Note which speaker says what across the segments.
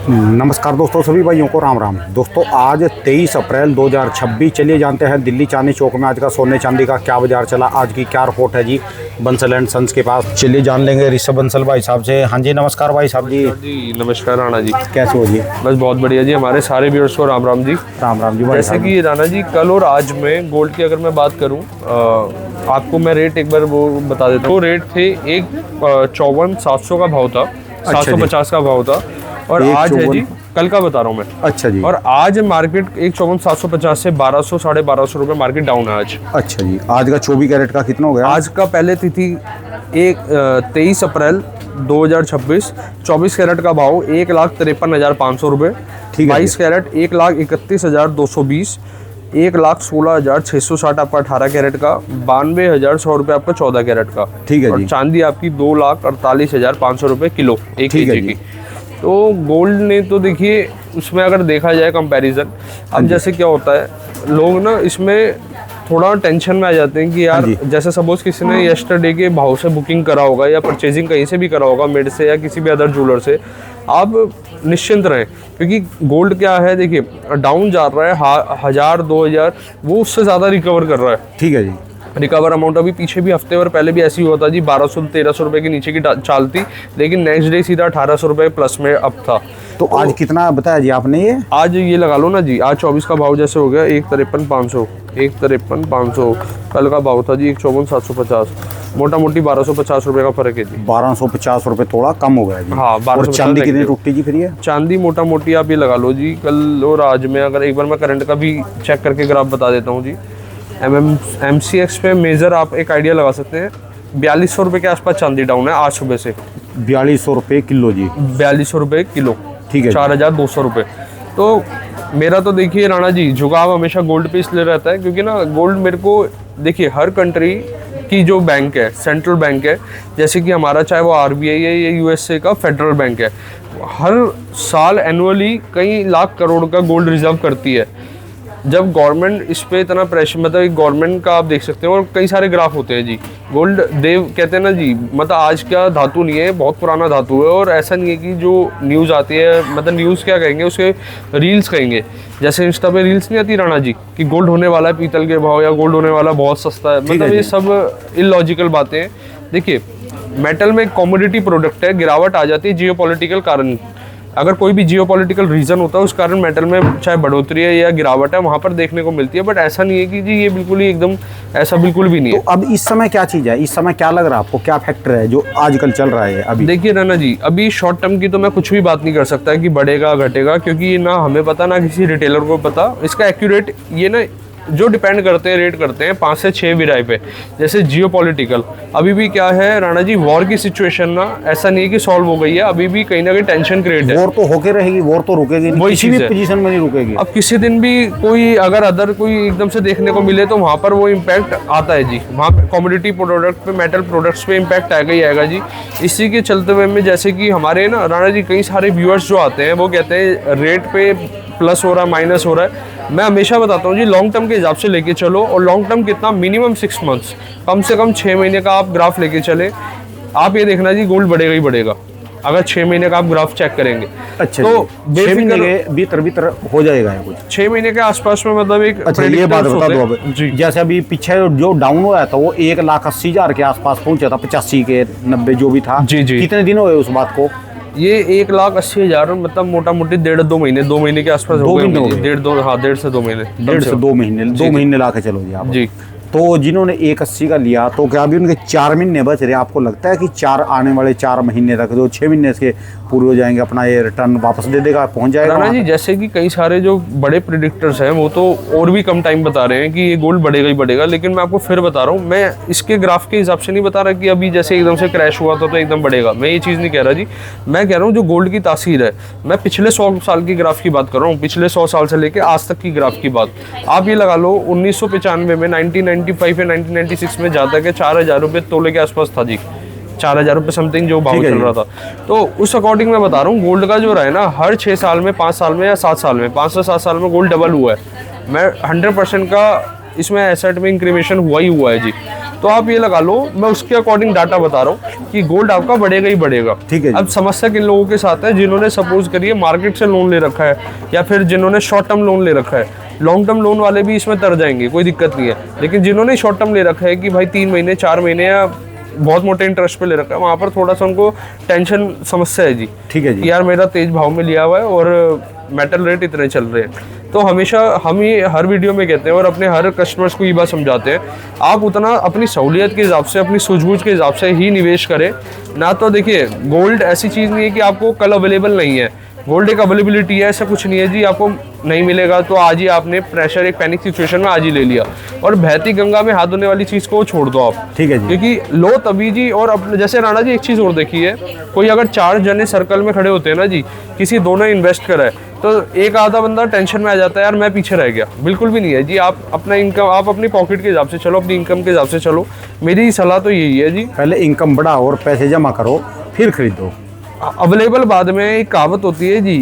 Speaker 1: नमस्कार दोस्तों, सभी भाइयों को राम राम। दोस्तों आज 23 अप्रैल 2026, चलिए जानते हैं दिल्ली चांदनी चौक में आज का सोने चांदी का क्या बाजार चला, आज की क्या रिपोर्ट है जी बंसल एंड सन्स के पास। चलिए जान लेंगे ऋषभ बंसल भाई साहब से। हाँ जी नमस्कार भाई साहब जी।
Speaker 2: जी नमस्कार राणा जी,
Speaker 1: कैसे हो जी?
Speaker 2: बस बहुत बढ़िया जी। हमारे सारे व्यूअर्स को राम राम जी।
Speaker 1: राम राम जी भाई
Speaker 2: जैसे
Speaker 1: साहब।
Speaker 2: कि राणा जी कल और आज में गोल्ड की अगर मैं बात करूं, आपको मैं रेट एक बार वो बता देता हूँ। रेट थे एक 54,700 का भाव था, 750 का भाव था, और आज है जी कल का बता रहा हूँ मैं।
Speaker 1: अच्छा जी।
Speaker 2: और आज मार्केट एक 54,750 से 1200 साढ़े 1200 रुपये मार्केट डाउन है आज।
Speaker 1: अच्छा जी। आज का 24 कैरेट का कितना हो गया?
Speaker 2: आज का पहले तिथि 23 अप्रैल 2026, 24 कैरेट का भाव 1,53,500 रुपये, 22 कैरेट 1,31,220, 1,16,660 आपका 18 कैरेट का, 92,100 रुपये आपका 14 कैरेट का।
Speaker 1: ठीक है
Speaker 2: और
Speaker 1: जी।
Speaker 2: चांदी आपकी 2,48,500 रुपये किलो एक
Speaker 1: ठीक है
Speaker 2: केजी
Speaker 1: जी।
Speaker 2: की। तो गोल्ड ने तो देखिए उसमें अगर देखा जाए कंपैरिजन, अब जैसे क्या होता है लोग ना इसमें थोड़ा टेंशन में आ जाते हैं कि यार जैसे सपोज किसी ने यस्टरडे के भाव से बुकिंग करा होगा या परचेजिंग कहीं से भी करा होगा, मिड से या किसी भी अदर ज्वेलर से, आप निश्चिंत रहें क्योंकि गोल्ड क्या है देखिए डाउन जा रहा है 1000 2000, वो उससे ज़्यादा रिकवर कर रहा है।
Speaker 1: ठीक है जी।
Speaker 2: रिकवर अमाउंट अभी पीछे भी हफ्ते भर पहले भी ऐसी हुआ था जी, 1200-1300 रुपये के नीचे की चाल थी, लेकिन नेक्स्ट डे सीधा 1800 रुपये प्लस में अप था।
Speaker 1: तो आज कितना बताया जी आपने? ये
Speaker 2: आज ये लगा लो ना जी, आज 24 का भाव जैसे हो गया 1,53,500, 1,53,500। कल का भाव था जी 1,54,750, मोटा मोटी 1250 रुपये का फर्क है जी।
Speaker 1: 1250 रुपये थोड़ा कम हो गया जी।
Speaker 2: हाँ, 1250।
Speaker 1: और चांदी कितनी टूटी जी फिर ये?
Speaker 2: चांदी मोटा मोटी आप ये लगा लो जी, कल और आज में अगर एक बार मैं करंट का भी चेक करके ग्राफ बता देता हूँ जी। MCX पे मेजर आप एक आइडिया लगा सकते हैं, 4200 रुपये के आसपास चांदी डाउन है आज सुबह से।
Speaker 1: 4200 रुपये किलो जी।
Speaker 2: 4200 रुपये किलो।
Speaker 1: ठीक है।
Speaker 2: 4,200 रुपये। तो मेरा तो देखिए राणा जी झुकाव हमेशा गोल्ड पे इसलिए रहता है क्योंकि ना गोल्ड मेरे को देखिए हर कंट्री की जो बैंक है, सेंट्रल बैंक है, जैसे कि हमारा चाहे वो RBI है या USA का फेडरल बैंक है, हर साल एनुअली कई लाख करोड़ का गोल्ड रिजर्व करती है। जब गवर्नमेंट इस पे इतना प्रेशर, मतलब गवर्नमेंट का आप देख सकते हो, और कई सारे ग्राफ होते हैं जी। गोल्ड देव कहते हैं ना जी, मतलब आज का धातु नहीं है, बहुत पुराना धातु है। और ऐसा नहीं है कि जो न्यूज़ आती है, मतलब न्यूज़ क्या कहेंगे उसके, रील्स कहेंगे, जैसे इंस्टा पे रील्स नहीं आती राणा जी कि गोल्ड होने वाला है पीतल के भाव, या गोल्ड होने वाला बहुत सस्ता है, मतलब ये सब इलॉजिकल बातें हैं। देखिए मेटल में कॉमोडिटी प्रोडक्ट है, गिरावट आ जाती है जियोपॉलिटिकल कारण। अगर कोई भी जियोपॉलिटिकल रीजन होता है उस कारण मेटल में चाहे बढ़ोतरी है या गिरावट है वहाँ पर देखने को मिलती है, बट ऐसा नहीं है कि जी ये बिल्कुल ही एकदम ऐसा बिल्कुल भी नहीं है।
Speaker 1: तो अब इस समय क्या चीज़ है, इस समय क्या लग रहा है आपको, क्या फैक्टर है जो आजकल चल रहा है अभी?
Speaker 2: देखिए राणा जी, अभी शॉर्ट टर्म की तो मैं कुछ भी बात नहीं कर सकता कि बढ़ेगा घटेगा, क्योंकि ना हमें पता ना किसी रिटेलर को पता। इसका एक्यूरेट ये ना जो डिपेंड करते हैं, रेट करते हैं 5 से 6 विराय पे। जैसे जियोपॉलिटिकल अभी भी क्या है राणा जी, वॉर की सिचुएशन ना ऐसा नहीं है कि सॉल्व हो गई है, अभी भी कहीं ना कहीं टेंशन क्रिएट है।
Speaker 1: वॉर तो होके रहेगी, वॉर तो रुकेगी नहीं, किसी भी पोजीशन में नहीं रुकेगी।
Speaker 2: अब किसी दिन भी कोई अगर अदर कोई एकदम से देखने को मिले तो वहाँ पर वो इम्पैक्ट आता है जी, वहाँ पे कमोडिटी प्रोडक्ट पे, मेटल प्रोडक्ट्स पे इम्पैक्ट आएगा ही आएगा जी। इसी के चलते हुए में जैसे कि हमारे ना राणा जी कई सारे व्यूअर्स जो आते हैं वो कहते हैं रेट पे प्लस हो रहा है, माइनस हो रहा है। मैं हमेशा बताता हूँ जी लॉन्ग टर्म के हिसाब से लेके चलो, और लॉन्ग टर्म कितना, मिनिमम 6 मंथ्स, कम से कम 6 महीने का आप ग्राफ लेके चले। आप ये देखना जी गोल्ड बढ़ेगा ही बढ़ेगा अगर 6 महीने का आप ग्राफ चेक करेंगे।
Speaker 1: अच्छा,
Speaker 2: तो
Speaker 1: 6 महीने के भीतर हो जाएगा कुछ
Speaker 2: 6 महीने के आसपास में, मतलब एक
Speaker 1: अच्छा ये बात बता दो अब जी। जैसे अभी पीछे जो डाउन हुआ था वो 1,80,000 के आसपास पहुंचा था, 85 के 90 जो भी था
Speaker 2: जी जी।
Speaker 1: कितने दिन हुए उस बात को?
Speaker 2: ये 1,80,000 मतलब मोटा मोटी 1.5-2 महीने के आसपास हो गए। 1.5 से 2 महीने
Speaker 1: 2 महीने ला के चलो जी आप
Speaker 2: जी।
Speaker 1: तो जिन्होंने 1,80 का लिया तो क्या अभी उनके 4 महीने बच रहे? आपको लगता है कि आने वाले 4 महीने तक जो 6 महीने इसके पूरे हो जाएंगे अपना ये रिटर्न वापस दे देगा, पहुंच जाएगा
Speaker 2: राणा जी? जैसे कि कई सारे जो बड़े प्रेडिक्टर्स हैं वो तो और भी कम टाइम बता रहे हैं कि ये गोल्ड बढ़ेगा ही बढ़ेगा, लेकिन मैं आपको फिर बता रहा हूँ, मैं इसके ग्राफ के हिसाब से नहीं बता रहा कि अभी जैसे एकदम से क्रैश हुआ था तो एकदम बढ़ेगा, मैं ये चीज़ नहीं कह रहा जी। मैं कह रहा हूँ जो गोल्ड की तासीर है, मैं पिछले 100 साल की ग्राफ की बात कर रहा हूँ, पिछले 100 साल से लेकर आज तक की ग्राफ की बात। आप ये लगा लो 1995 में, 1995 या 1996 में जाता के 4,000 रुपये तोले के आसपास था जी, 4,000 रुपये समथिंग जो भाव चल रहा था। तो उस अकॉर्डिंग मैं बता रहा हूँ गोल्ड का जो रहा है ना, हर 6 साल में, 5 साल में या 7 साल में, 5 से 7 साल में गोल्ड डबल हुआ है। मैं 100% का इसमें एसेट में इंक्रीमेशन हुआ ही हुआ है जी। तो आप ये लगा लो, मैं उसके अकॉर्डिंग डाटा बता रहा हूँ कि गोल्ड आपका बढ़ेगा ही बढ़ेगा।
Speaker 1: ठीक है जी।
Speaker 2: अब समस्या किन लोगों के साथ है, जिन्होंने सपोज करिए मार्केट से लोन ले रखा है, या फिर जिन्होंने शॉर्ट टर्म लोन ले रखा है। लॉन्ग टर्म लोन वाले भी इसमें तर जाएंगे, कोई दिक्कत नहीं है, लेकिन जिन्होंने शॉर्ट टर्म ले रखा है कि भाई 3 महीने 4 महीने या बहुत मोटे इंटरेस्ट पे ले रखा है, वहाँ पर थोड़ा सा उनको टेंशन समस्या है जी।
Speaker 1: ठीक है जी।
Speaker 2: कि यार मेरा तेज भाव में लिया हुआ है और मेटल रेट इतने चल रहे हैं। तो हमेशा हम ही हर वीडियो में कहते हैं और अपने हर कस्टमर्स को ये बात समझाते हैं, आप उतना अपनी सहूलियत के हिसाब से, अपनी सूझबूझ के हिसाब से ही निवेश करें ना। तो देखिए गोल्ड ऐसी चीज़ नहीं है कि आपको कल अवेलेबल नहीं है, गोल्ड एक अवेलेबिलिटी है, ऐसा कुछ नहीं है जी आपको नहीं मिलेगा तो आज ही आपने प्रेशर एक पैनिक सिचुएशन में आज ही ले लिया और बहती गंगा में हाथ धोने वाली चीज़ को छोड़ दो आप।
Speaker 1: ठीक है जी।
Speaker 2: क्योंकि लो तभी जी। और अपने जैसे राणा जी एक चीज़ और देखिए, कोई अगर 4 जने सर्कल में खड़े होते हैं ना जी, किसी दोनों इन्वेस्ट करा है तो एक आधा बंदा टेंशन में आ जाता है, यार मैं पीछे रह गया। बिल्कुल भी नहीं है जी, आप अपना इनकम, आप अपनी पॉकेट के हिसाब से चलो, अपनी इनकम के हिसाब से चलो। मेरी सलाह तो यही है जी,
Speaker 1: पहले इनकम बढ़ाओ और पैसे जमा करो, फिर खरीदो।
Speaker 2: अवेलेबल बाद में। एक कहावत होती है जी,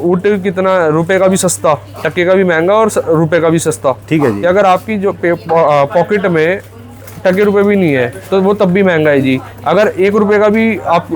Speaker 2: ऊँट कितना रुपए का भी सस्ता, टके का भी महंगा और रुपए का भी सस्ता।
Speaker 1: ठीक है जी।
Speaker 2: कि अगर आपकी जो पॉकेट में टके रुपए भी नहीं है तो वो तब भी महंगा है जी। अगर 1 रुपए का भी आप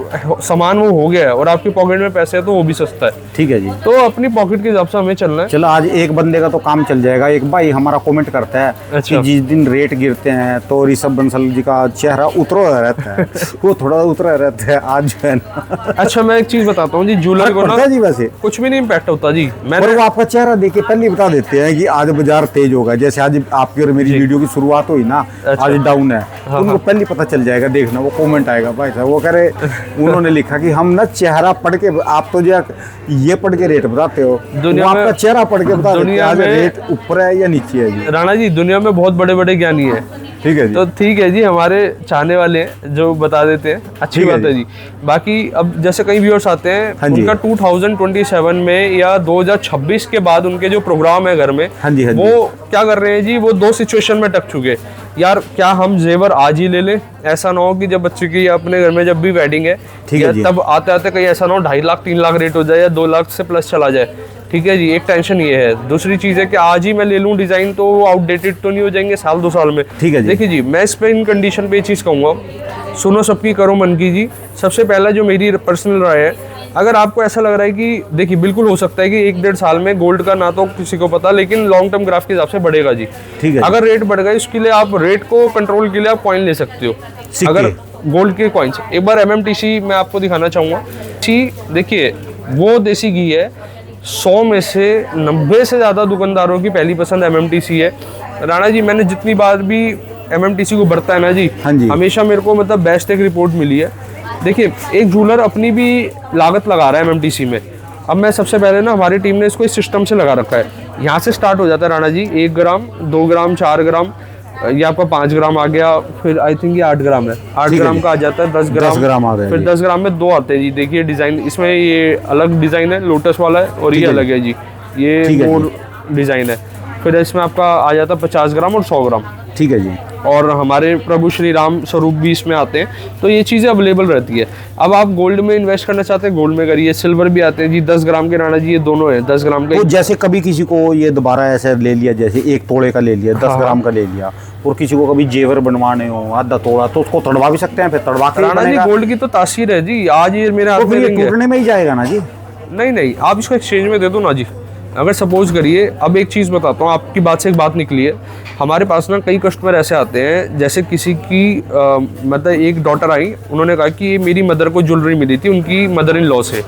Speaker 2: सामान वो हो गया है और आपकी पॉकेट में पैसे है तो वो भी सस्ता है।
Speaker 1: ठीक है जी।
Speaker 2: तो अपनी पॉकेट के हिसाब से हमें चलना है।
Speaker 1: चलो आज एक बंदे का तो काम चल जाएगा। एक भाई हमारा कमेंट करता है
Speaker 2: अच्छा।
Speaker 1: कि जिस दिन रेट गिरते हैं तो ऋषभ बंसल जी का चेहरा उतरा रहता है वो थोड़ा उतरा रहता है आज जो है ना।
Speaker 2: अच्छा मैं एक चीज बताता हूँ जी, ज्वेलर को ना
Speaker 1: पड़ता है जी वैसे
Speaker 2: कुछ भी नहीं इम्पैक्ट होता जी।
Speaker 1: और
Speaker 2: मैंने
Speaker 1: वो आपका चेहरा देख के पहले ही बता देते हैं कि आज बाजार तेज होगा। जैसे आज आपकी और मेरी वीडियो की शुरुआत हुई ना,
Speaker 2: अच्छा।
Speaker 1: आज डाउन है, उनको पहले ही पता चल जाएगा। देखना वो कमेंट आएगा भाई साहब, वो कह रहे उन्होंने लिखा कि हम ना चेहरा पढ़ के, आप तो जो ये पढ़ के रेट बताते हो,
Speaker 2: दुनिया
Speaker 1: वो आपका
Speaker 2: में-
Speaker 1: चेहरा पढ़ के बता देते हैं
Speaker 2: दुनिया
Speaker 1: आज
Speaker 2: में-
Speaker 1: रेट ऊपर है या नीचे है जी।
Speaker 2: राणा जी दुनिया में बहुत बड़े बड़े ज्ञानी है।
Speaker 1: ठीक है जी।
Speaker 2: तो ठीक है जी, हमारे चाहने वाले हैं जो बता देते हैं, अच्छी
Speaker 1: ठीक है
Speaker 2: बात है जी। बाकी अब जैसे कई व्यूअर्स आते हैं,
Speaker 1: हाँ जी।
Speaker 2: उनका 2027 में या 2026 के बाद उनके जो प्रोग्राम है घर में,
Speaker 1: हाँ जी, हाँ जी।
Speaker 2: वो क्या कर रहे हैं जी, वो 2 सिचुएशन में टक चुके। यार क्या हम जेवर आज ही ले लें, ऐसा ना हो कि जब बच्चे की अपने घर में जब भी वेडिंग है,
Speaker 1: ठीक है
Speaker 2: या
Speaker 1: जी।
Speaker 2: तब आते आते कहीं ऐसा ना हो 2.5 लाख 3 लाख रेट हो जाए या 2 लाख से प्लस चला जाए। ठीक है जी, एक टेंशन ये है। दूसरी चीज़ है कि आज ही मैं ले लूँ डिज़ाइन तो वो आउटडेटेड तो नहीं हो जाएंगे 1-2 साल में।
Speaker 1: ठीक है जी।
Speaker 2: देखिए जी, मैं इस पे इन कंडीशन पे ये चीज़ कहूँगा, सुनो सबकी करो मन की जी। सबसे पहला जो मेरी पर्सनल राय है, अगर आपको ऐसा लग रहा है कि देखिए बिल्कुल हो सकता है कि 1-1.5 साल में गोल्ड का ना तो किसी को पता, लेकिन लॉन्ग टर्म ग्राफ के हिसाब से बढ़ेगा जी।
Speaker 1: ठीक है।
Speaker 2: अगर रेट बढ़ गया, इसके लिए आप रेट को कंट्रोल के लिए आप कॉइन ले सकते हो।
Speaker 1: सिक्के।
Speaker 2: अगर गोल्ड के कॉइन्स, एक बार MMTC मैं आपको दिखाना चाहूँगा। देखिए वो देसी घी है, 100 में से 90 से ज़्यादा दुकानदारों की पहली पसंद MMTC है। राणा जी मैंने जितनी बार भी MMTC को बरता है ना जी,
Speaker 1: हाँ जी।
Speaker 2: हमेशा मेरे को मतलब बेस्ट एक रिपोर्ट मिली है। देखिए एक ज्वेलर अपनी भी लागत लगा रहा है MMTC में। अब मैं सबसे पहले ना, हमारी टीम ने इसको इस सिस्टम से लगा रखा है। यहाँ से स्टार्ट हो जाता है राणा जी, 1 ग्राम 2 ग्राम 4 ग्राम, ये आपका 5 ग्राम आ गया, फिर आई थिंक ये 8 ग्राम है, 8
Speaker 1: ठीक है
Speaker 2: ग्राम
Speaker 1: जी।
Speaker 2: का आ जाता है, 10
Speaker 1: 10 ग्राम आ गया
Speaker 2: फिर
Speaker 1: जी।
Speaker 2: 10 ग्राम में 2 आते हैं जी। देखिए डिज़ाइन इसमें ये अलग डिज़ाइन है, लोटस वाला है, और ये
Speaker 1: ठीक है
Speaker 2: अलग है जी, ये
Speaker 1: ठीक है
Speaker 2: मोर डिज़ाइन है। फिर इसमें आपका आ जाता है 50 ग्राम और 100 ग्राम,
Speaker 1: ठीक है जी।
Speaker 2: और हमारे प्रभु श्री राम स्वरूप भी इसमें आते हैं। तो ये चीज़ें अवेलेबल रहती है। अब आप गोल्ड में इन्वेस्ट करना चाहते हैं, गोल्ड में करिए। सिल्वर भी आते हैं जी, 10 ग्राम के राणा जी, ये दोनों है 10 ग्राम के।
Speaker 1: तो जैसे कभी किसी को ये दोबारा ऐसे ले लिया, जैसे 1 तोड़े का ले लिया, 10
Speaker 2: हाँ।
Speaker 1: ग्राम का ले लिया, और किसी को कभी जेवर बनवाने हो आधा तोड़ा, तो उसको तड़वा भी सकते हैं, फिर तड़वा के ही
Speaker 2: राणा जी
Speaker 1: बनेगा।
Speaker 2: गोल्ड की तो तासीर है जी, आज ये मेरे हाथ
Speaker 1: तो
Speaker 2: में
Speaker 1: फिर ये
Speaker 2: लेंगे।
Speaker 1: टूटने में ही जाएगा ना जी।
Speaker 2: नहीं, आप इसको एक्सचेंज में दे दो ना जी। अगर सपोज करिए, अब एक चीज़ बताता हूँ, आपकी बात से एक बात निकली है। हमारे पास ना कई कस्टमर ऐसे आते हैं, जैसे किसी की मतलब एक डॉटर आई, उन्होंने कहा कि ये मेरी मदर को ज्वेलरी मिली थी उनकी मदर इन लॉ से,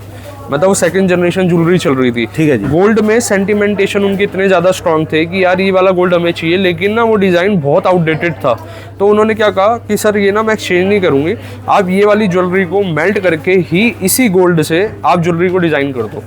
Speaker 2: मतलब वो 2nd जनरेशन ज्वेलरी चल रही थी।
Speaker 1: ठीक है जी।
Speaker 2: गोल्ड में सेंटिमेंटेशन उनके इतने ज़्यादा स्ट्रांग थे कि यार ये वाला गोल्ड हमें चाहिए, लेकिन ना वो डिज़ाइन बहुत आउटडेटेड था। तो उन्होंने क्या कहा कि सर ये ना मैं एक्सचेंज नहीं करूँगी, आप ये वाली ज्वेलरी को मेल्ट करके ही इसी गोल्ड से आप ज्वेलरी को डिज़ाइन कर दो।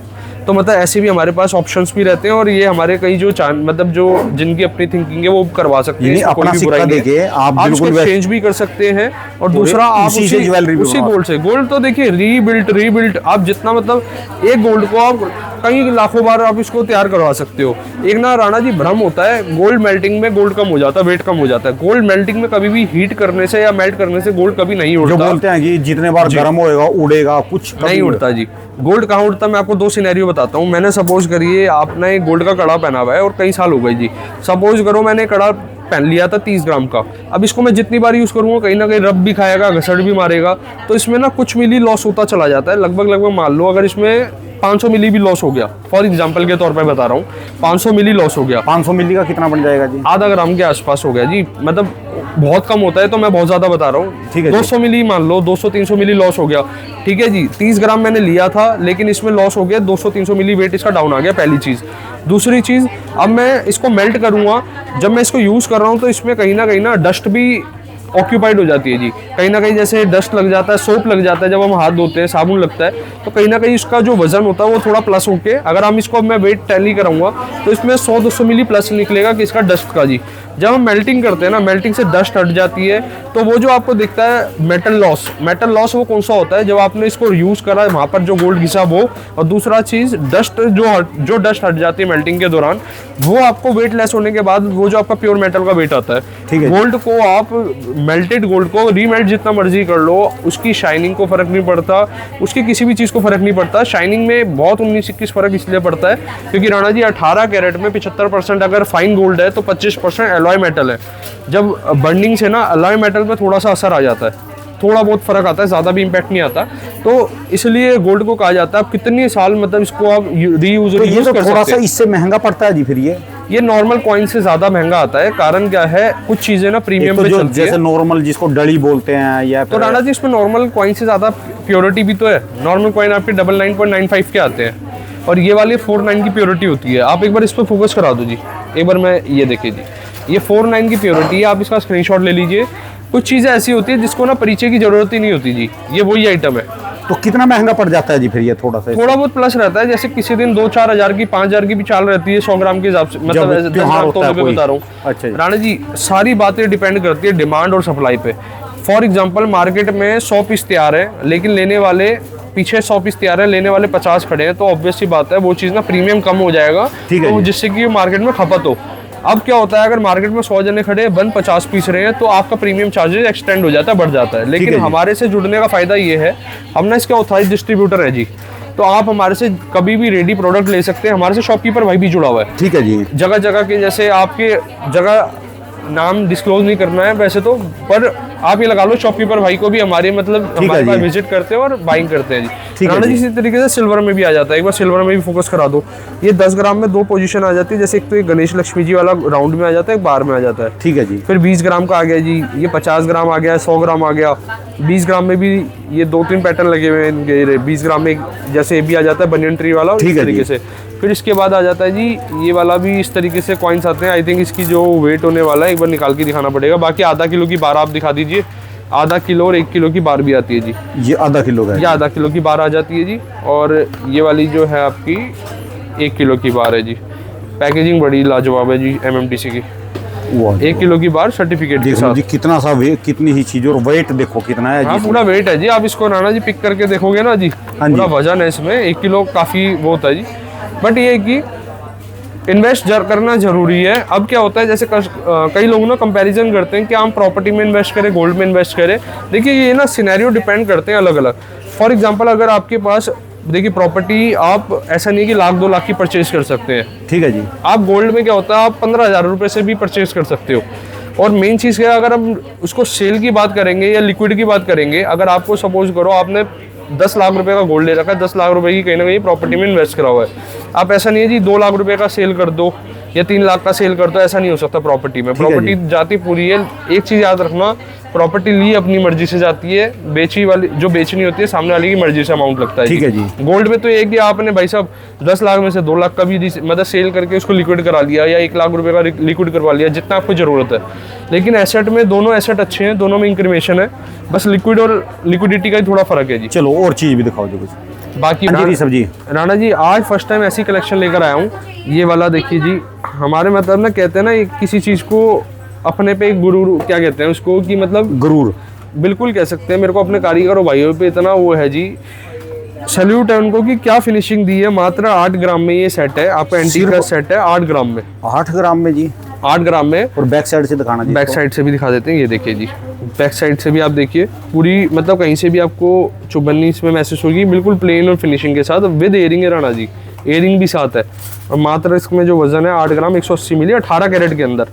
Speaker 2: तो मतलब ऐसे भी हमारे पास ऑप्शंस भी रहते हैं, और ये हमारे कई जो मतलब जो जिनकी अपनी थिंकिंग है वो करवा सकते हैं।
Speaker 1: यानी
Speaker 2: इसमें
Speaker 1: अपना
Speaker 2: कोई भी
Speaker 1: सिक्का
Speaker 2: बुराई नहीं है।
Speaker 1: देके आप बिल्कुल
Speaker 2: एक्सचेंज भी कर सकते हैं, और दूसरा आप
Speaker 1: उसी से ज्वेलरी भी
Speaker 2: उसी
Speaker 1: बनवा
Speaker 2: गोल्ड से, गोल्ड तो देखिए रीबिल्ट आप जितना, मतलब एक गोल्ड को आप कई लाखों बार आप इसको तैयार करवा सकते हो। एक ना राणा जी भ्रम होता है, गोल्ड मेल्टिंग में गोल्ड कम हो जाता है, वेट कम हो जाता है। गोल्ड मेल्टिंग में कभी भी हीट करने से या मेल्ट करने से गोल्ड कभी नहीं
Speaker 1: जो
Speaker 2: उड़ता।
Speaker 1: बोलते हैं कि जितने बार गर्म होएगा उड़ेगा, कुछ कभी
Speaker 2: नहीं उड़ता जी। गोल्ड कहाँ उड़ता, मैं आपको 2 सिनेरियो बताता हूँ। मैंने सपोज करिए आपने एक गोल्ड का कड़ा पहना हुआ है और कई साल हो गए जी। सपोज करो मैंने कड़ा पहन लिया था 30 ग्राम का। अब इसको मैं जितनी बार यूज़ करूँगा कहीं ना कहीं रब भी खाएगा, घसड़ भी मारेगा, तो इसमें ना कुछ मिली लॉस होता चला जाता है। लगभग मान लो अगर इसमें 500 मिली भी लॉस हो गया, फॉर एग्जांपल के तौर पे बता रहा हूँ, 500 मिली लॉस हो गया,
Speaker 1: 500 मिली का कितना बन जाएगा जी?
Speaker 2: आधा ग्राम के आसपास हो गया जी। मतलब बहुत कम होता है तो मैं बहुत ज़्यादा बता रहा हूँ।
Speaker 1: ठीक है,
Speaker 2: 200 मिली मान लो, 200-300 मिली लॉस हो गया, ठीक है जी। 30 ग्राम मैंने लिया था लेकिन इसमें लॉस हो गया 200-300 मिली, वेट इसका डाउन आ गया, पहली चीज़। दूसरी चीज़, अब मैं इसको मेल्ट करूँगा, जब मैं इसको यूज़ कर रहा हूँ तो इसमें कहीं ना डस्ट भी ऑक्यूपाइड हो जाती है जी। कहीं ना कहीं जैसे डस्ट लग जाता है, सोप लग जाता है, जब हम हाथ धोते हैं साबुन लगता है, तो कहीं ना कहीं इसका जो वजन होता है वो थोड़ा प्लस होके, अगर हम इसको मैं वेट टैली कराऊंगा तो इसमें 100-200 मिली प्लस निकलेगा कि इसका डस्ट का जी। जब हम मेल्टिंग करते हैं ना, मेल्टिंग से डस्ट हट जाती है, तो वो जो आपको दिखता है मेटल लॉस वो कौन सा होता है? जब आपने इसको यूज़ करा है वहाँ पर जो गोल्ड घिसा वो, और दूसरा चीज़ डस्ट जो डस्ट हट जाती है मेल्टिंग के दौरान, वो आपको वेट लेस होने के बाद वो जो आपका प्योर मेटल का वेट आता है।
Speaker 1: ठीक है।
Speaker 2: गोल्ड को आप मेल्टेड गोल्ड को रीमेल्ट जितना मर्जी कर लो, उसकी शाइनिंग को फर्क नहीं पड़ता, उसकी किसी भी चीज़ को फर्क नहीं पड़ता। शाइनिंग में बहुत 19-21 फर्क इसलिए पड़ता है क्योंकि राणा जी 18 कैरेट में 75% अगर फाइन गोल्ड है तो 25% एलॉय मेटल है। जब बर्निंग से ना एलॉय मेटल पे थोड़ा सा असर आ जाता है, थोड़ा बहुत फर्क आता है, ज़्यादा भी इम्पैक्ट नहीं आता। तो इसलिए गोल्ड को कहा जाता है आप कितने साल मतलब इसको आप रीयूज
Speaker 1: तो ये तो
Speaker 2: कर
Speaker 1: थोड़ा
Speaker 2: सकते
Speaker 1: सा
Speaker 2: हैं।
Speaker 1: इससे महंगा पड़ता है जी फिर
Speaker 2: ये नॉर्मल कॉइन से ज़्यादा महंगा आता है। कारण क्या है, कुछ चीज़ें ना प्रीमियम
Speaker 1: तो
Speaker 2: पे
Speaker 1: जो
Speaker 2: चलती है।
Speaker 1: जैसे नॉर्मल जिसको डली बोलते हैं या
Speaker 2: तो राणा जी इसमें नॉर्मल कॉइन से ज़्यादा प्योरिटी भी तो है। नॉर्मल कॉइन आपके 99.95 के आते हैं और ये वाली 49 की प्योरिटी होती है। आप एक बार इस पर फोकस करा दो जी, एक बार मैं ये देखिए जी, ये 49 की प्योरिटी है। आप इसका स्क्रीनशॉट ले लीजिए। कुछ चीज़ें ऐसी होती है जिसको ना परिचय की जरूरत ही नहीं होती जी, ये वही आइटम है।
Speaker 1: तो कितना महंगा पड़ जाता है जी फिर ये? थोड़ा बहुत
Speaker 2: प्लस रहता है। जैसे किसी दिन 2-4 हज़ार की 5 हज़ार की भी चाल रहती है 100 ग्राम के हिसाब से, मतलब ऐसे 10 ग्राम तोलने पे बता रहा हूँ।
Speaker 1: अच्छा जी।
Speaker 2: राणा जी सारी बातें डिपेंड करती है डिमांड और सप्लाई पे। फॉर एग्जाम्पल मार्केट में 100 पीस तैयार है लेकिन लेने वाले पीछे 100 पीस तैयार है, लेने वाले 50 खड़े हैं, तो ऑब्वियस सी बात है वो चीज़ ना प्रीमियम कम हो जाएगा, तो जिससे कि मार्केट में खपत हो। अब क्या होता है, अगर मार्केट में 100 जने खड़े बन 50 पीस रहे हैं तो आपका प्रीमियम चार्जेस एक्सटेंड हो जाता है, बढ़ जाता है। लेकिन हमारे से जुड़ने का फायदा ये है, हम ना इसके ऑथराइज डिस्ट्रीब्यूटर है जी, तो आप हमारे से कभी भी रेडी प्रोडक्ट ले सकते हैं। हमारे से शॉपकीपर भाई भी जुड़ा हुआ है।
Speaker 1: ठीक है जी।
Speaker 2: जगह जगह के, जैसे आपके जगह नाम डिस्क्लोज नहीं करना है वैसे तो, पर आप ये लगा लो शॉपकीपर भाई को भी हमारे मतलब हमारे पास विजिट करते हैं और बाइंग करते हैं जी। राणा जी इसी तरीके से सिल्वर में भी आ जाता है। एक बार सिल्वर में भी फोकस करा दो। ये 10 ग्राम में 2 पोजीशन आ जाती है। जैसे एक तो ये गणेश लक्ष्मी जी वाला राउंड में आ जाता है, एक बार में आ जाता है।
Speaker 1: ठीक है जी।
Speaker 2: फिर 20 ग्राम का आ गया जी, ये 50 ग्राम आ गया, 100 ग्राम आ गया। 20 ग्राम में भी ये 2-3 पैटर्न लगे हुए हैं। 20 ग्राम में जैसे ये भी आ जाता है बनियन ट्री वाला, इस तरीके से। फिर इसके बाद आ जाता है जी ये वाला भी, इस तरीके से कॉइन्स आते हैं। आई थिंक इसकी जो वेट होने वाला है एक बार निकाल के दिखाना पड़ेगा। बाकी आधा किलो की बार आप दिखा दीजिए। आधा किलो और 1 किलो की बार भी आती है जी।
Speaker 1: ये आधा किलो का है?
Speaker 2: ये आधा किलो की बार आ जाती है जी। और ये वाली जो है आपकी 1 किलो की बार है जी। पैकेजिंग बड़ी लाजवाब है जी MMTC की। 1 किलो की बार सर्टिफिकेट के साथ।
Speaker 1: जी कितना सा वेट, कितनी ही चीज, और वेट देखो कितना है।
Speaker 2: हाँ पूरा वेट है जी। आप इसको राणा जी पिक करके देखोगे ना जी, पूरा वजन है इसमें। 1 किलो काफ़ी वो होता है जी। बट ये है कि इन्वेस्ट करना जरूरी है। अब क्या होता है, जैसे कई लोग ना कंपैरिजन करते हैं कि हम प्रॉपर्टी में इन्वेस्ट करें, गोल्ड में इन्वेस्ट करें। देखिए ये ना सिनेरियो डिपेंड करते हैं अलग अलग। फॉर एग्जांपल अगर आपके पास देखिए प्रॉपर्टी, आप ऐसा नहीं है कि 1-2 लाख की परचेज कर सकते हैं।
Speaker 1: ठीक है जी।
Speaker 2: आप गोल्ड में क्या होता है, आप 15,000 रुपये से भी परचेज कर सकते हो। और मेन चीज़ क्या है, अगर हम उसको सेल की बात करेंगे या लिक्विड की बात करेंगे, अगर आपको सपोज करो आपने 10 लाख रुपए का गोल्ड ले रखा है, 10 लाख रुपए की कहीं ना कहीं प्रॉपर्टी में इन्वेस्ट करा हुआ है। आप ऐसा नहीं है जी 2 लाख रुपए का सेल कर दो या 3 लाख का सेल कर दो, ऐसा नहीं हो सकता प्रॉपर्टी में। प्रॉपर्टी जाती पूरी है। एक चीज़ याद रखना, प्रॉपर्टी ली अपनी मर्जी से जाती है, बेची वाली जो बेचनी होती है सामने वाले की मर्जी से अमाउंट लगता है।
Speaker 1: ठीक है जी।
Speaker 2: गोल्ड में तो एक ही आपने भाई साहब 10 लाख में से 2 लाख का भी मतलब सेल करके उसको लिक्विड करा लिया या 1 लाख रुपए का लिक्विड करवा लिया, जितना आपको जरूरत है। लेकिन एसेट में दोनों एसेट अच्छे हैं, दोनों में इंक्रीमेशन है, बस लिक्विड और लिक्विडिटी का ही थोड़ा फर्क है जी।
Speaker 1: चलो और चीज भी दिखाओ जी कुछ।
Speaker 2: बाकी राणा जी आज फर्स्ट टाइम ऐसी कलेक्शन लेकर आया हूँ। ये वाला देखिए जी, हमारे मतलब ना कहते हैं ना किसी चीज़ को अपने पे गुरूर, क्या कहते हैं उसको, कि मतलब
Speaker 1: गुरूर
Speaker 2: बिल्कुल कह सकते हैं। मेरे को अपने कारीगर और भाइयों पे इतना वो है जी, सैल्यूट है उनको कि क्या फिनिशिंग दी है। मात्र 8 ग्राम में ये सेट है, आपका एंटीक का सेट है 8 ग्राम में।
Speaker 1: 8 ग्राम में जी?
Speaker 2: 8 ग्राम में।
Speaker 1: और बैक साइड से दिखाना जी।
Speaker 2: बैक साइड से भी दिखा देते हैं, ये देखिए जी। बैक साइड से भी आप देखिए पूरी, मतलब कहीं से भी आपको चुभनी इसमें महसूस होगी। बिल्कुल प्लेन और फिनिशिंग के साथ, विद एयरिंग है राणा जी, एयरिंग भी साथ है। और मात्र इसमें जो वजन है 8 ग्राम 180 मिली, 18 कैरेट के अंदर।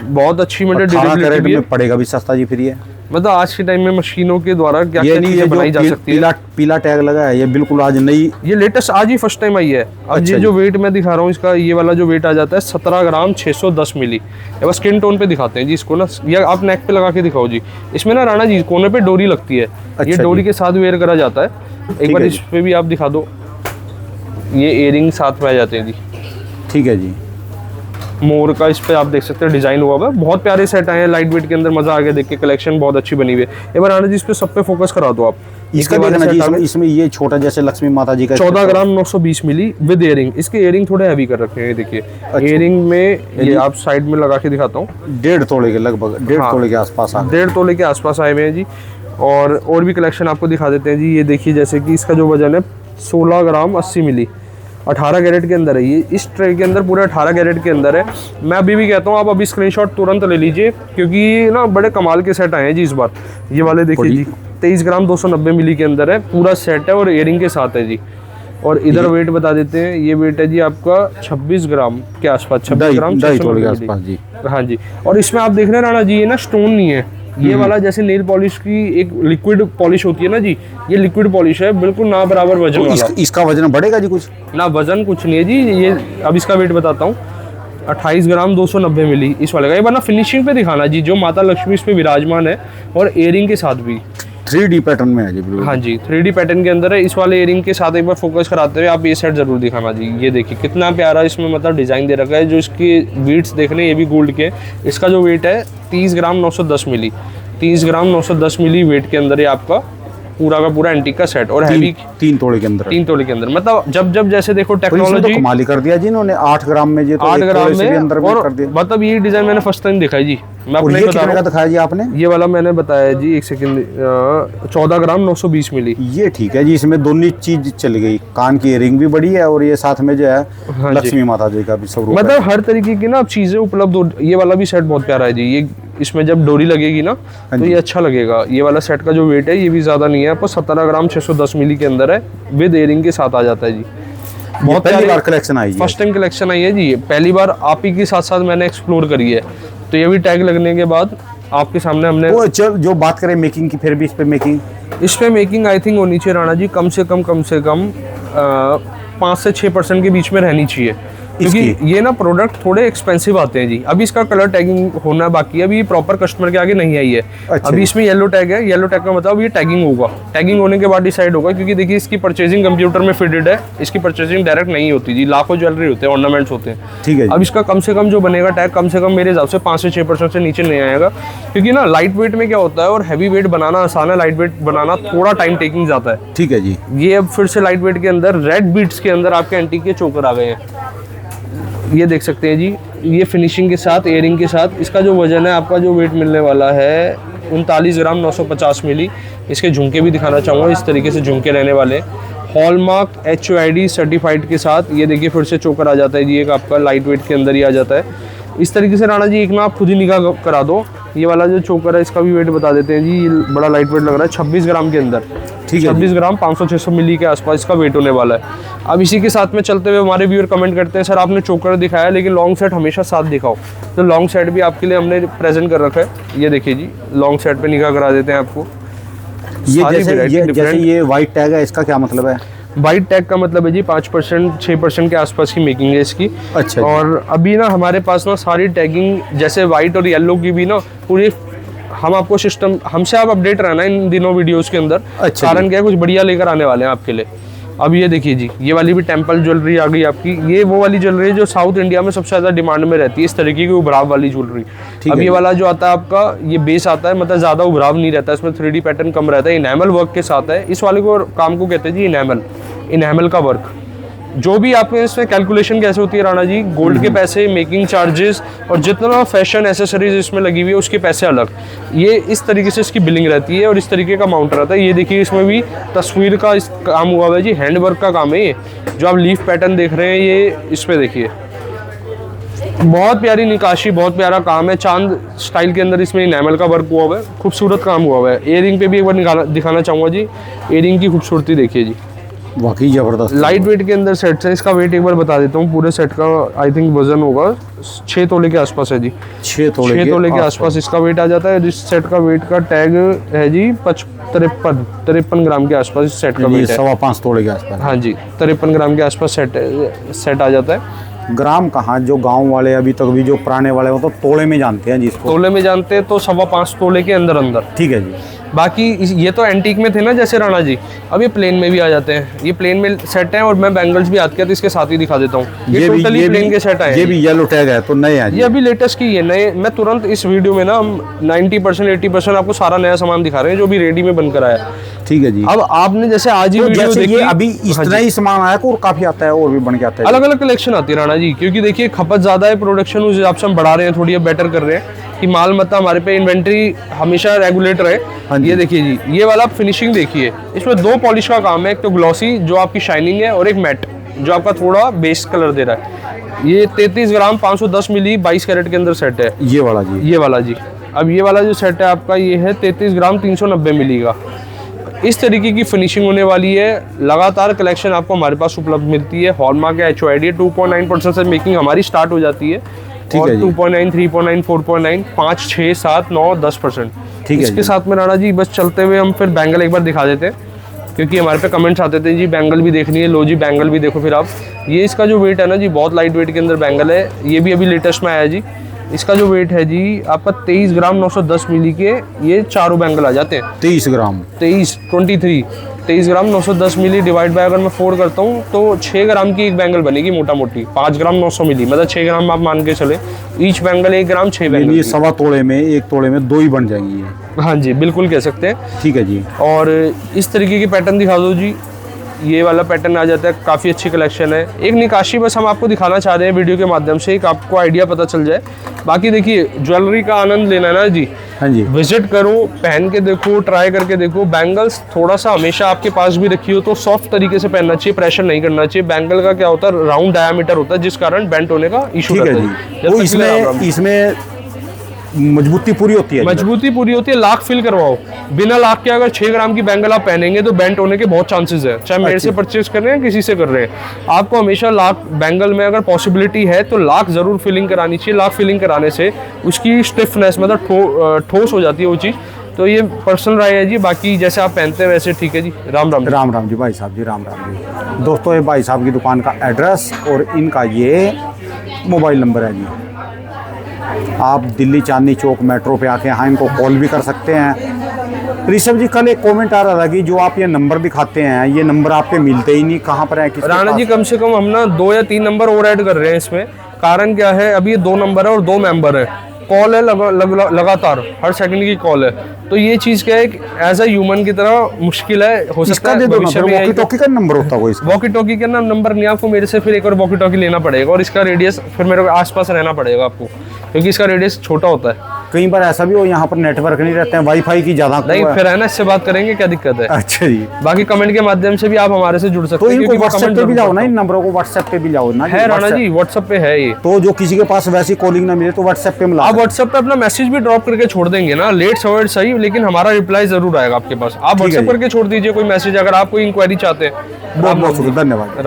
Speaker 2: बहुत अच्छी मतलब
Speaker 1: 18
Speaker 2: ड्यूरेबिलिटी
Speaker 1: कैरेट
Speaker 2: भी है।
Speaker 1: में पड़ेगा भी सस्ता जी फिर ये।
Speaker 2: मतलब आज के टाइम में मशीनों के द्वारा क्या
Speaker 1: ये
Speaker 2: क्या
Speaker 1: नहीं,
Speaker 2: चीजें
Speaker 1: ये
Speaker 2: बनाई जा
Speaker 1: जो
Speaker 2: सकती है।
Speaker 1: पीला पीला टैग लगा है ये बिल्कुल आज नई।
Speaker 2: ये लेटेस्ट आज ही फर्स्ट टाइम आई है। अब
Speaker 1: अच्छा
Speaker 2: ये
Speaker 1: जी।
Speaker 2: जो वेट मैं दिखा रहा हूँ इसका, ये वाला जो वेट आ जाता है 17 ग्राम 610 मिली। ये बस स्किन टोन पे दिखाते हैं जी इसको ना, या आप नेक पे लगा के दिखाओ जी। इसमें ना राणा जी कोने पे डोरी लगती है, ये
Speaker 1: अच्छा
Speaker 2: डोरी
Speaker 1: जी।
Speaker 2: के साथ वेयर करा जाता है। एक बार
Speaker 1: है
Speaker 2: इस
Speaker 1: जी।
Speaker 2: पे भी आप दिखा दो, ये इयरिंग साथ में आ जाते हैं जी।
Speaker 1: ठीक है जी।
Speaker 2: मोर का इस पे आप देख सकते हैं डिजाइन हुआ हुआ है। बहुत प्यारे सेट आए हैं लाइट वेट के अंदर, मजा आ गया देख के। कलेक्शन बहुत अच्छी बनी हुई है। एक बार राणा जी इस पे सब पे फोकस करा दो आप।
Speaker 1: इसका भी ना जी, इसमें ये छोटा जैसे लक्ष्मी माता जी का
Speaker 2: 14 ग्राम 920 मिली विद इयरिंग। इसके इयरिंग थोड़े हैवी कर रखे हैं, ये देखिए। इयरिंग में ये आप साइड में लगा के दिखाता हूँ।
Speaker 1: 1.5 तोले के लगभग, 1.5 तोले के आसपास आ गए।
Speaker 2: 1.5 तोले के आसपास आए हुए हैं जी। और भी कलेक्शन आपको दिखा देते हैं जी। ये देखिए जैसे कि इसका जो वजन है 16 ग्राम 80 मिली, 18 कैरेट के अंदर है ये। इस ट्रे के अंदर पूरा 18 कैरेट के अंदर है। मैं अभी भी कहता हूँ आप अभी स्क्रीनशॉट तुरंत ले लीजिए, क्योंकि ना बड़े कमाल के सेट आए हैं जी इस बार। ये वाले देखिए जी, 23 ग्राम 290 मिली के अंदर है, पूरा सेट है और इयरिंग के साथ है जी। और इधर वेट बता देते हैं, ये वेट है जी आपका 26 ग्राम के आसपास, 26 ग्राम
Speaker 1: 2.5 तोले के
Speaker 2: 690
Speaker 1: आसपास जी।
Speaker 2: हाँ जी। और इसमें आप देख रहे हैं राणा जी, ये ना स्टोन नहीं है, ये वाला जैसे नेल पॉलिश की एक लिक्विड पॉलिश होती है ना जी, ये लिक्विड पॉलिश है, बिल्कुल ना बराबर वजन
Speaker 1: तो
Speaker 2: वाला।
Speaker 1: इसका वजन बढ़ेगा जी कुछ?
Speaker 2: ना वजन कुछ नहीं है जी। ये अब इसका वेट बताता हूँ, 28 ग्राम 290 मिली इस वाले का। ये वरना फिनिशिंग पे दिखाना जी, जो माता लक्ष्मी इस पे विराजमान है और इयरिंग के साथ भी।
Speaker 1: 3D पैटर्न में है जी बिल्कुल।
Speaker 2: हाँ जी, 3D पैटर्न के अंदर है। इस वाले इयरिंग के साथ एक बार फोकस कराते हुए आप ये सेट जरूर दिखाना जी। ये देखिए कितना प्यारा इसमें मतलब डिजाइन दे रखा है। जो इसके बीट्स देख रहे हैं ये भी गोल्ड के। इसका जो वेट है 30 ग्राम 910 मिली, 30 ग्राम 910 मिली वेट के अंदर ये आपका पूरा का पूरा एंटीक का सेट और हैवी
Speaker 1: 3 तोले के अंदर।
Speaker 2: 3 तोले के अंदर। मतलब जब जैसे देखो
Speaker 1: तो
Speaker 2: टेक्नोलॉजी
Speaker 1: कमाल ही कर दिया जी इन्होंने। 8 ग्राम में ये तो
Speaker 2: 8
Speaker 1: एक
Speaker 2: ग्राम
Speaker 1: तोले से भी
Speaker 2: में।
Speaker 1: अंदर में
Speaker 2: और
Speaker 1: कर दिया।
Speaker 2: मतलब ये डिजाइन मैंने फर्स्ट टाइम देखा है जी। मैं
Speaker 1: और
Speaker 2: अपने
Speaker 1: ये
Speaker 2: बता
Speaker 1: कितने
Speaker 2: रहा
Speaker 1: का
Speaker 2: हूँ,
Speaker 1: दिखाया जी आपने?
Speaker 2: ये वाला मैंने बताया जी, एक सेकंड, 14 ग्राम 920 मिली।
Speaker 1: ये ठीक है जी। इसमें दोनों चीज चली गई, कान की रिंग भी बड़ी है और ये साथ में जो है
Speaker 2: हाँ जी।
Speaker 1: लक्ष्मी माता जी का भी स्वरूप है।
Speaker 2: मतलब हर तरीके की ना अब चीजें उपलब्ध हो। ये वाला भी सेट बहुत प्यारा है जी। ये इसमें जब डोरी लगेगी ना तो ये अच्छा लगेगा। ये वाला सेट का जो वेट है ये भी ज्यादा नहीं है, आपको 17 ग्राम 610 मिली के अंदर है, विद इयरिंग के साथ आ जाता है जी।
Speaker 1: बहुत पहली बार कलेक्शन आई है।
Speaker 2: फर्स्ट टाइम कलेक्शन आई है जी। पहली बार आप ही के साथ साथ मैंने एक्सप्लोर करी है, तो ये भी टैग लगने के बाद आपके सामने हमने।
Speaker 1: वो चल जो बात करें मेकिंग की, फिर भी इस पे मेकिंग,
Speaker 2: इस पे मेकिंग आई थिंक होनी चाहिए राणा जी, कम से कम 5 से 6% के बीच में रहनी चाहिए, क्योंकि ये ना प्रोडक्ट थोड़े एक्सपेंसिव आते हैं जी। अभी इसका कलर टैगिंग होना बाकी है, अभी प्रॉपर कस्टमर के आगे नहीं आई है।
Speaker 1: अच्छा।
Speaker 2: अभी इसमें येलो टैग है, येलो टैग का मतलब ये टैगिंग होगा। टैगिंग होने के बाद डिसाइड होगा, क्योंकि देखिए इसकी परचेजिंग कंप्यूटर में फिटेड है, इसकी परचेजिंग डायरेक्ट नहीं होती जी। लाखों ज्वेलरी होते हैं, ऑर्नामेंट्स होते हैं।
Speaker 1: ठीक है जी।
Speaker 2: अब इसका कम से कम जो बनेगा टैग, कम से कम मेरे हिसाब से 5 से 6% से नीचे नहीं आएगा, क्योंकि ना लाइट वेट में क्या होता है और हैवी वेट बनाना आसान है, लाइट वेट बनाना थोड़ा टाइम टेकिंग जाता है।
Speaker 1: ठीक है जी।
Speaker 2: ये अब फिर से लाइट वेट के अंदर रेड बीट्स के अंदर आपके एंटीक के चोकर आ गए हैं, ये देख सकते हैं जी। ये फिनिशिंग के साथ, इयरिंग के साथ। इसका जो वजन है आपका, जो वेट मिलने वाला है 39 ग्राम 950 मिली। इसके झुमके भी दिखाना चाहूँगा, इस तरीके से झुमके रहने वाले, हॉलमार्क HOID सर्टिफाइड के साथ। ये देखिए फिर से चोकर आ जाता है जी, एक आपका लाइट वेट के अंदर ही आ जाता है इस तरीके से। राणा जी एक ना आप खुद ही निगाह करा दो, ये वाला जो चोकर है इसका भी वेट बता देते हैं जी। ये बड़ा लाइट वेट लग रहा है, 26 ग्राम के अंदर।
Speaker 1: ठीक है।
Speaker 2: 26 ग्राम 500-600 मिली के आसपास इसका वेट होने वाला है। अब इसी के साथ में चलते हुए हमारे व्यूअर कमेंट करते हैं, सर आपने चोकर दिखाया लेकिन लॉन्ग सेट हमेशा साथ दिखाओ, तो लॉन्ग सेट भी आपके लिए हमने प्रेजेंट कर रखा है। ये देखिए जी, लॉन्ग सेट पे निगाह करा देते हैं आपको।
Speaker 1: जैसे ये व्हाइट टैग है, इसका क्या मतलब है?
Speaker 2: वाइट टैग का मतलब है जी 5% 6% के आसपास की मेकिंग है इसकी।
Speaker 1: अच्छा।
Speaker 2: और अभी ना हमारे पास ना सारी टैगिंग जैसे वाइट और येलो की भी ना पूरी, हम आपको सिस्टम, हमसे आप अपडेट रहना इन दिनों वीडियोस के अंदर।
Speaker 1: अच्छा।
Speaker 2: कारण क्या है, कुछ बढ़िया लेकर आने वाले हैं आपके लिए। अब ये देखिए जी, ये वाली भी टेम्पल ज्वेलरी आ गई आपकी। ये वो वाली ज्वेलरी जो साउथ इंडिया में सबसे ज़्यादा डिमांड में रहती है, इस तरीके की उभराव वाली ज्वेलरी। अब ये वाला जो आता है आपका, ये बेस आता है, मतलब ज़्यादा उभराव नहीं रहता, इसमें 3D पैटर्न कम रहता है, इनेमल वर्क के साथ है। इस वाले को काम को कहते हैं जी इनेमल का वर्क। जो भी आपके इसमें कैलकुलेशन कैसे होती है राणा जी, गोल्ड के पैसे, मेकिंग चार्जेस और जितना फैशन एसेसरीज इसमें लगी हुई है उसके पैसे अलग। ये इस तरीके से इसकी बिलिंग रहती है और इस तरीके का माउंट रहता है। ये देखिए इसमें भी तस्वीर का इस काम हुआ है जी, हैंड वर्क का काम है ये। जो आप लीफ पैटर्न देख रहे हैं ये इस पे देखिए, बहुत प्यारी निकाशी, बहुत प्यारा काम है। चांद स्टाइल के अंदर इसमें इनेमल का वर्क हुआ हुआ है, खूबसूरत काम हुआ हुआ है। इयरिंग पे भी एक बार दिखाना चाहूँगा जी, इयरिंग की खूबसूरती देखिए जी।
Speaker 1: वाकई जबरदस्त।
Speaker 2: लाइट वेट के अंदर सेट है। इसका वेट एक बार बता देता हूँ, पूरे सेट का आई थिंक वजन होगा 6 तोले के आसपास है जी।
Speaker 1: 6
Speaker 2: तोले के आसपास इसका वेट आ जाता है। इस सेट का वेट का टैग है जी 53 ग्राम के आसपास इस सेट का वेट है।
Speaker 1: 5.25 तोले के आसपास।
Speaker 2: हाँ जी, 53 ग्राम के आसपास सेट आ जाता है।
Speaker 1: ग्राम कहाँ, जो गांव वाले अभी तक भी जो पुराने वाले हो तो तोले में जानते हैं जिसको।
Speaker 2: तोले में जानते हैं तो 5.25 तोले के अंदर अंदर।
Speaker 1: ठीक है जी।
Speaker 2: बाकी ये तो एंटीक में थे ना जैसे राणा जी, अब ये प्लेन में भी आ जाते हैं। ये प्लेन में सेट है और मैं बैंगल्स भी आते हैं तो इसके साथ ही दिखा देता हूँ। ये टोटली प्लेन के सेट है।
Speaker 1: ये भी येलो टैग है तो नए हैं
Speaker 2: ये अभी लेटेस्ट की है, नए। मैं तुरंत इस वीडियो में ना 90% 80% आपको सारा नया सामान दिखा रहे हैं जो भी रेडी में बनकर आया है।
Speaker 1: ठीक है जी।
Speaker 2: अब आपने जैसे आज ही
Speaker 1: तो
Speaker 2: वीडियो
Speaker 1: जैसे
Speaker 2: देखी,
Speaker 1: ये अभी इतना ही सामान आया और काफी आता है और भी बन के आता है।
Speaker 2: अलग अलग कलेक्शन आती है राणा जी, क्योंकि देखिए खपत ज्यादा है, प्रोडक्शन उस हिसाब से हम बढ़ा रहे हैं, थोड़ी बेटर कर रहे हैं कि माल मतलब हमारे पे इन्वेंट्री हमेशा रेगुलेट रहे। ये देखिए जी, ये वाला फिनिशिंग देखिए, इसमें 2 पॉलिश का काम है, एक तो ग्लॉसी जो आपकी शाइनिंग है और एक मैट जो आपका थोड़ा बेस कलर दे रहा है। ये 33 ग्राम 510 मिली 22 कैरेट के अंदर सेट है।
Speaker 1: ये वाला जी।
Speaker 2: ये वाला जी। अब ये वाला जो सेट है आपका, ये है 33 ग्राम 390 मिली का। इस तरीके की फिनिशिंग होने वाली है। लगातार कलेक्शन आपको हमारे पास उपलब्ध मिलती है। हॉलमार्क या HOID 2.9% से मेकिंग हमारी स्टार्ट हो जाती है।
Speaker 1: ठीक
Speaker 2: और
Speaker 1: है जी।
Speaker 2: 2.9, 3.9, 4.9, 5, 6, 7, 9, 10%।
Speaker 1: ठीक है
Speaker 2: इसके
Speaker 1: जी।
Speaker 2: साथ में राणा जी बस चलते हुए हम फिर बैंगल एक बार दिखा देते हैं, क्योंकि हमारे पे कमेंट्स आते थे जी बैंगल भी देखनी है। लो जी बैंगल भी देखो फिर आप। ये इसका जो वेट है ना जी, बहुत लाइट वेट के अंदर बैंगल है। ये भी अभी लेटेस्ट में आया है जी। इसका जो वेट है जी आपका 23 ग्राम 910 मिली के ये चारों बैंगल आ जाते हैं।
Speaker 1: 23 ग्राम
Speaker 2: 23 ग्राम 910 मिली डिवाइड बाय अगर मैं 4 करता हूँ तो 6 ग्राम की एक बैंगल बनेगी मोटा मोटी। 5 ग्राम 900 मिली मतलब 6 ग्राम आप मान के चले। ईच बैंगल 1 ग्राम 6 बैंगल।
Speaker 1: ये 1.25 तोले में 1 तोले में 2 ही बन जाएंगी ये।
Speaker 2: हाँ जी, बिल्कुल कह सकते हैं।
Speaker 1: ठीक है जी।
Speaker 2: और इस तरीके की पैटर्न दिखा दो जी। ये वाला पैटर्न आ जाता है, काफ़ी अच्छी कलेक्शन है। एक निकाशी बस हम आपको दिखाना चाह रहे हैं वीडियो के माध्यम से, एक आपको आइडिया पता चल जाए। बाकी देखिए ज्वेलरी का आनंद लेना है ना जी,
Speaker 1: हाँ जी।
Speaker 2: विजिट करो, पहन के देखो, ट्राई करके देखो। बैंगल्स थोड़ा सा हमेशा आपके पास भी रखी हो तो सॉफ्ट तरीके से पहनना चाहिए, प्रेशर नहीं करना चाहिए। बैंगल का क्या होता है, राउंड डायामीटर होता है जिस कारण बेंट होने का इशू
Speaker 1: ठीक
Speaker 2: रहता
Speaker 1: है
Speaker 2: है।
Speaker 1: जी। वो इसमें मजबूती पूरी होती है।
Speaker 2: मजबूती पूरी होती है। लाख फिल करवाओ, बिना लाख के अगर 6 ग्राम की बैंगल आप पहनेंगे तो बेंट होने के बहुत चांसेस है, चाहे मेरे से परचेज कर रहे हैं किसी से कर रहे हैं। आपको हमेशा लाख बैंगल में अगर पॉसिबिलिटी है तो लाख जरूर फिलिंग करानी चाहिए। लाख फिलिंग कराने से उसकी स्टिफनेस मतलब ठोस हो जाती है वो चीज़। तो ये पर्सनल राय है जी, बाकी जैसे आप पहनते हैं वैसे ठीक है जी। राम राम।
Speaker 1: राम राम जी भाई साहब जी, राम राम जी। दोस्तों ये भाई साहब की दुकान का एड्रेस और इनका ये मोबाइल नंबर है जी। आप दिल्ली चांदनी चौक मेट्रो पे आके यहाँ इनको कॉल भी कर सकते हैं। ऋषभ जी कल एक कमेंट आ रहा था कि जो आप ये नंबर दिखाते हैं ये नंबर आपके मिलते ही नहीं, कहाँ पर है?
Speaker 2: राणा जी कम से कम हम ना 2 या 3 नंबर और ऐड कर रहे हैं इसमें। कारण क्या है, अभी ये 2 नंबर है और 2 मेंबर है। कॉल है लगातार हर सेकंड की कॉल है। तो ये चीज़ क्या है, एज अ ह्यूमन की तरह मुश्किल है। हो सकता है भविष्य में
Speaker 1: वॉकी टॉकी का नंबर होता है इसका।
Speaker 2: वॉकी टॉकी का नंबर नहीं, आपको मेरे से फिर एक और वॉकी टॉकी लेना पड़ेगा और इसका रेडियस फिर मेरे को आसपास रहना पड़ेगा आपको, क्योंकि इसका रेडियस छोटा होता है।
Speaker 1: कई बार ऐसा भी हो यहाँ पर नेटवर्क नहीं रहते हैं, वाईफाई की ज्यादा
Speaker 2: नहीं फिर है ना, इससे बात करेंगे क्या दिक्कत है।
Speaker 1: अच्छा जी।
Speaker 2: बाकी कमेंट के माध्यम से भी आप हमारे से जुड़ सकते
Speaker 1: तो
Speaker 2: हैं।
Speaker 1: इनको व्हाट्सएप पे भी जाओ ना, इन नंबरों को व्हाट्सएप पे भी जाओ ना।
Speaker 2: है राणा जी, व्हाट्सएप पे है ये।
Speaker 1: तो जो किसी के पास वैसी कॉलिंग ना मिले तो व्हाट्सएप पे मिला,
Speaker 2: आप व्हाट्सएप पे अपना मैसेज भी ड्रॉप करके छोड़ देंगे ना, लेट सवेर सही, लेकिन हमारा रिप्लाई जरूर आएगा आपके पास। आप व्हाट्सएप करके छोड़ दीजिए कोई मैसेज अगर आप कोई इंक्वायरी चाहते हैं।
Speaker 1: बहुत बहुत शुक्रिया, धन्यवाद।